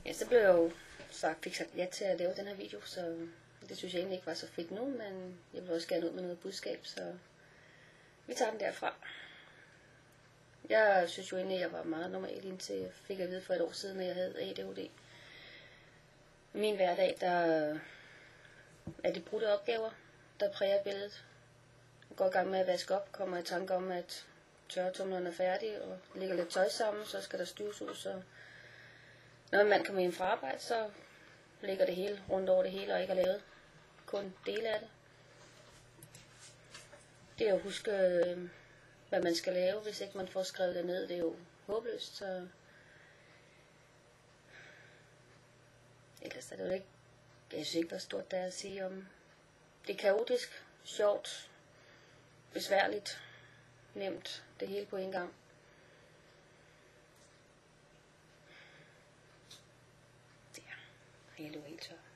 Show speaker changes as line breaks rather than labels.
Ja, så blev jeg jo fik sagt ja til at lave den her video, så det synes jeg egentlig ikke var så fedt nu, men jeg vil også gerne ud med noget budskab, så vi tager den derfra. Jeg synes jo egentlig, at jeg var meget normal, indtil jeg fik at vide for et år siden, at jeg havde ADHD. I min hverdag, der er det brudte opgaver, der præger billedet. Jeg går i gang med at vaske op, kommer i tanke om, at tørretumlerne er færdige, og lægger lidt tøj sammen, så skal der styves ud, så når en mand kommer hjem fra arbejde, så ligger det hele rundt over det hele, og ikke er lavet kun dele af det. Det er at huske, hvad man skal lave, hvis ikke man får skrevet det ned, det er jo håbløst, så ellers er det jo ikke, jeg synes ikke, der er stort der at sige om, det er kaotisk, sjovt, besværligt, nemt, det hele på en gang. Det er helt tør.